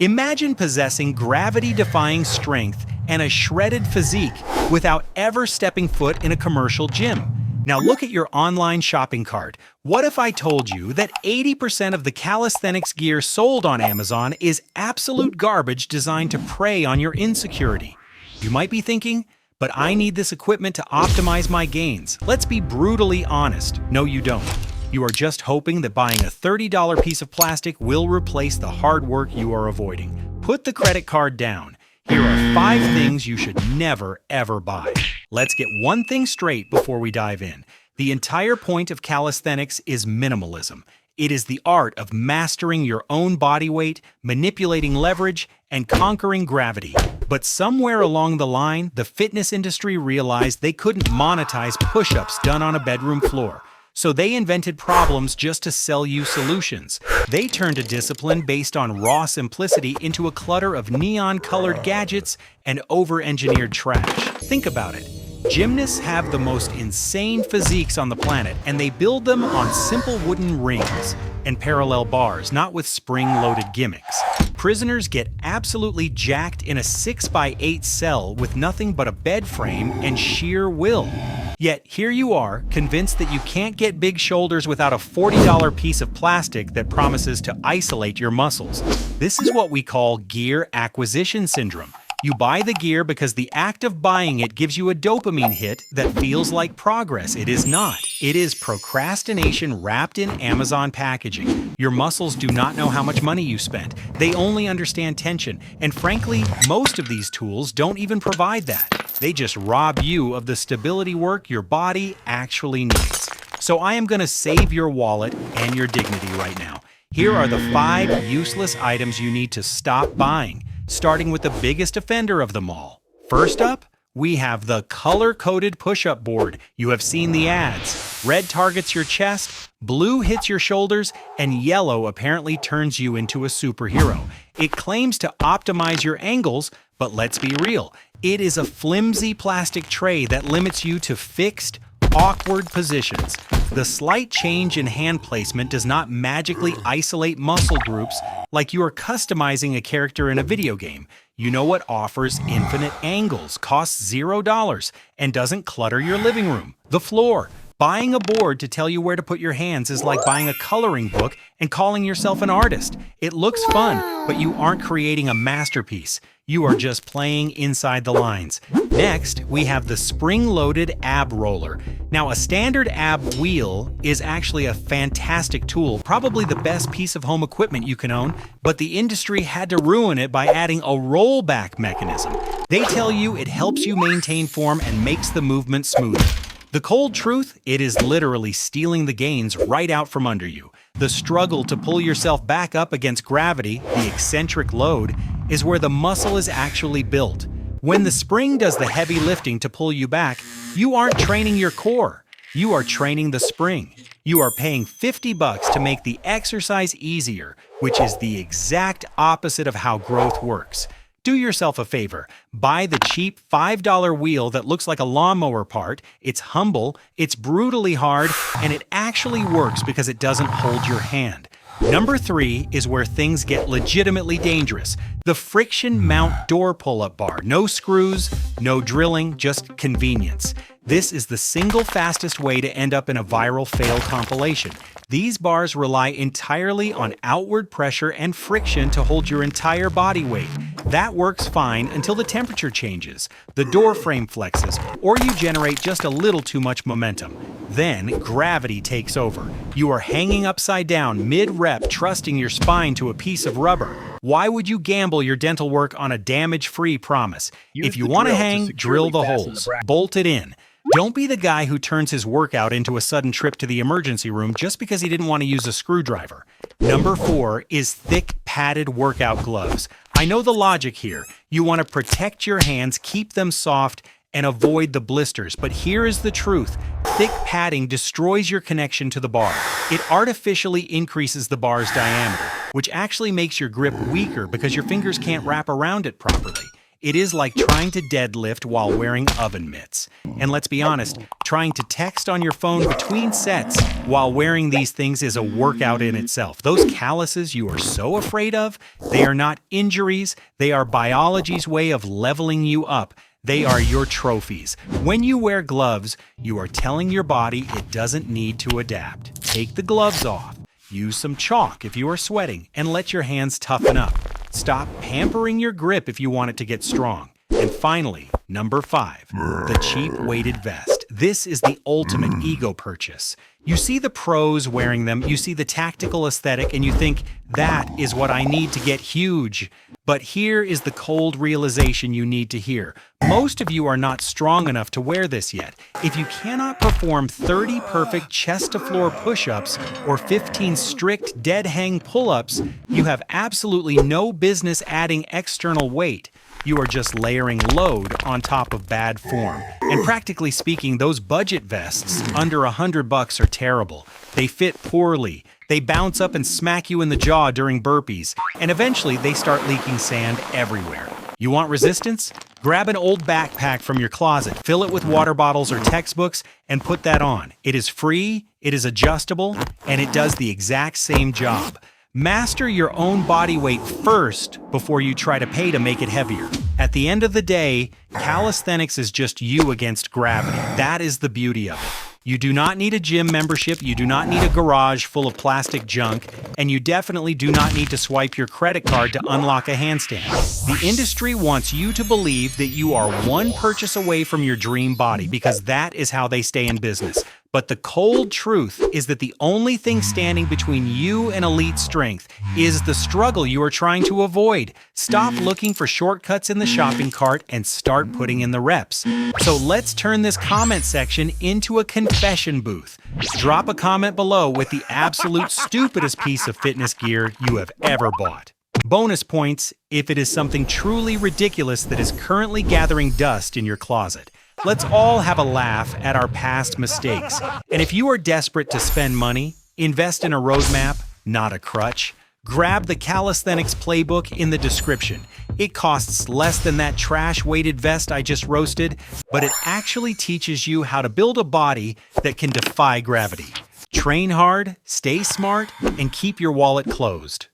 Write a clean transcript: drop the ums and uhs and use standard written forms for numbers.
Imagine possessing gravity-defying strength and a shredded physique without ever stepping foot in a commercial gym. Now look at your online shopping cart. What if I told you that 80% of the calisthenics gear sold on Amazon is absolute garbage designed to prey on your insecurity? You might be thinking, but I need this equipment to optimize my gains. Let's be brutally honest. No, you don't. You are just hoping that buying a $30 piece of plastic will replace the hard work you are avoiding. Put the credit card down. Here are 5 things you should never, ever buy. Let's get one thing straight before we dive in. The entire point of calisthenics is minimalism. It is the art of mastering your own body weight, manipulating leverage, and conquering gravity. But somewhere along the line, the fitness industry realized they couldn't monetize push-ups done on a bedroom floor. So they invented problems just to sell you solutions. They turned a discipline based on raw simplicity into a clutter of neon-colored gadgets and over-engineered trash. Think about it. Gymnasts have the most insane physiques on the planet, and they build them on simple wooden rings and parallel bars, not with spring-loaded gimmicks. Prisoners get absolutely jacked in a 6x8 cell with nothing but a bed frame and sheer will. Yet here you are, convinced that you can't get big shoulders without a $40 piece of plastic that promises to isolate your muscles. This is what we call gear acquisition syndrome. You buy the gear because the act of buying it gives you a dopamine hit that feels like progress. It is not. It is procrastination wrapped in Amazon packaging. Your muscles do not know how much money you spent. They only understand tension. And frankly, most of these tools don't even provide that. They just rob you of the stability work your body actually needs. So I am going to save your wallet and your dignity right now. Here are the 5 useless items you need to stop buying, starting with the biggest offender of them all. First up, we have the color-coded push-up board. You have seen the ads. Red targets your chest, blue hits your shoulders, and yellow apparently turns you into a superhero. It claims to optimize your angles, but let's be real. It is a flimsy plastic tray that limits you to fixed, awkward positions. The slight change in hand placement does not magically isolate muscle groups like you are customizing a character in a video game. You know what offers infinite angles, costs $0, and doesn't clutter your living room? The floor. Buying a board to tell you where to put your hands is like buying a coloring book and calling yourself an artist. It looks fun, but you aren't creating a masterpiece. You are just playing inside the lines. Next, we have the spring-loaded ab roller. Now, a standard ab wheel is actually a fantastic tool, probably the best piece of home equipment you can own, but the industry had to ruin it by adding a rollback mechanism. They tell you it helps you maintain form and makes the movement smoother. The cold truth, it is literally stealing the gains right out from under you. The struggle to pull yourself back up against gravity, the eccentric load, is where the muscle is actually built. When the spring does the heavy lifting to pull you back, you aren't training your core. You are training the spring. You are paying $50 to make the exercise easier, which is the exact opposite of how growth works. Do yourself a favor. Buy the cheap $5 wheel that looks like a lawnmower part. It's humble, it's brutally hard, and it actually works because it doesn't hold your hand. Number 3 is where things get legitimately dangerous. The friction mount door pull-up bar. No screws, no drilling, just convenience. This is the single fastest way to end up in a viral fail compilation. These bars rely entirely on outward pressure and friction to hold your entire body weight. That works fine until the temperature changes, the door frame flexes, or you generate just a little too much momentum. Then gravity takes over. You are hanging upside down mid-rep, trusting your spine to a piece of rubber. Why would you gamble your dental work on a damage-free promise? If you want to hang, drill the holes, bolt it in. Don't be the guy who turns his workout into a sudden trip to the emergency room just because he didn't want to use a screwdriver. Number 4 is thick, padded workout gloves. I know the logic here. You want to protect your hands, keep them soft, and avoid the blisters. But here is the truth. Thick padding destroys your connection to the bar. It artificially increases the bar's diameter, which actually makes your grip weaker because your fingers can't wrap around it properly. It is like trying to deadlift while wearing oven mitts. And let's be honest, trying to text on your phone between sets while wearing these things is a workout in itself. Those calluses you are so afraid of, they are not injuries, they are biology's way of leveling you up. They are your trophies. When you wear gloves, you are telling your body it doesn't need to adapt. Take the gloves off. Use some chalk if you are sweating, and let your hands toughen up. Stop pampering your grip if you want it to get strong. And finally, number 5, the cheap weighted vest. This is the ultimate ego purchase. You see the pros wearing them, you see the tactical aesthetic, and you think, that is what I need to get huge. But here is the cold realization you need to hear. Most of you are not strong enough to wear this yet. If you cannot perform 30 perfect chest-to-floor push-ups or 15 strict dead-hang pull-ups, you have absolutely no business adding external weight. You are just layering load on top of bad form. And practically speaking, those budget vests under $100 are terrible. They fit poorly. They bounce up and smack you in the jaw during burpees, and eventually they start leaking sand everywhere. You want resistance? Grab an old backpack from your closet, fill it with water bottles or textbooks, and put that on. It is free, it is adjustable, and it does the exact same job. Master your own body weight first before you try to pay to make it heavier. At the end of the day, calisthenics is just you against gravity. That is the beauty of it. You do not need a gym membership, you do not need a garage full of plastic junk, and you definitely do not need to swipe your credit card to unlock a handstand. The industry wants you to believe that you are one purchase away from your dream body because that is how they stay in business. But the cold truth is that the only thing standing between you and elite strength is the struggle you are trying to avoid. Stop looking for shortcuts in the shopping cart and start putting in the reps. So let's turn this comment section into a confession booth. Drop a comment below with the absolute stupidest piece of fitness gear you have ever bought. Bonus points if it is something truly ridiculous that is currently gathering dust in your closet. Let's all have a laugh at our past mistakes. And if you are desperate to spend money, invest in a roadmap, not a crutch. Grab the Calisthenics playbook in the description. It costs less than that trash-weighted vest I just roasted, but it actually teaches you how to build a body that can defy gravity. Train hard, stay smart, and keep your wallet closed.